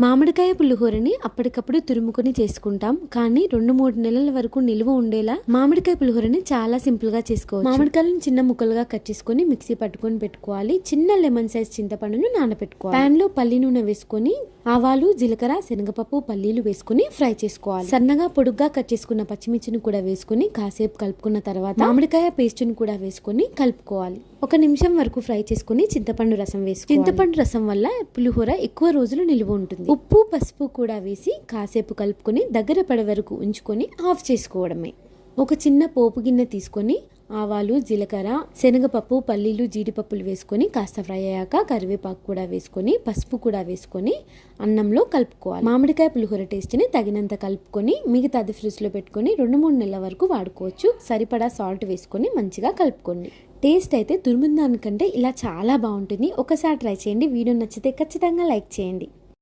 మామిడికాయ పులిహోరని అప్పటికప్పుడు తురుముకొని చేసుకుంటాం, కానీ 2-3 నెలల వరకు నిల్వ ఉండేలా మామిడికాయ పులిహోరని చాలా సింపుల్ గా చేసుకోవచ్చు. మామిడికాయలను చిన్న ముక్కలుగా కట్ చేసుకొని మిక్సీ పట్టుకొని పెట్టుకోవాలి. చిన్న లెమన్ సైజ్ చింతపండును నానబెట్టుకోవాలి. పాన్ లో పల్లి నూనె వేసుకొని ఆవాలు, జీలకర్ర, శనగపప్పు, పల్లీలు వేసుకుని ఫ్రై చేసుకోవాలి. సన్నగా పొడుగ్గా కట్ చేసుకున్న పచ్చిమిర్చిని కూడా వేసుకుని కాసేపు కలుపుకున్న తర్వాత మామిడికాయ పేస్ట్ ని కూడా వేసుకొని కలుపుకోవాలి. 1 నిమిషం వరకు ఫ్రై చేసుకుని చింతపండు రసం వేసుకోవాలి. చింతపండు రసం వల్ల పులిహోర ఎక్కువ రోజులు నిలువ ఉంటుంది. ఉప్పు, పసుపు కూడా వేసి కాసేపు కలుపుకొని దగ్గర పడే వరకు ఉంచుకొని ఆఫ్ చేసుకోవడమే. ఒక చిన్న పోపు గిన్నె తీసుకొని ఆవాలు, జీలకర్ర, శనగపప్పు, పల్లీలు, జీడిపప్పులు వేసుకొని కాస్త ఫ్రై అయ్యాక కరివేపాకు కూడా వేసుకొని పసుపు కూడా వేసుకొని అన్నంలో కలుపుకోవాలి. మామిడికాయ పులిహోర టేస్ట్ని తగినంత కలుపుకొని మిగతాది ఫ్రిడ్జ్లో పెట్టుకొని 2-3 నెలల వరకు వాడుకోవచ్చు. సరిపడా సాల్ట్ వేసుకొని మంచిగా కలుపుకోండి. టేస్ట్ అయితే తురిమిన దానికంటే ఇలా చాలా బాగుంటుంది. ఒకసారి ట్రై చేయండి. వీడియో నచ్చితే ఖచ్చితంగా లైక్ చేయండి.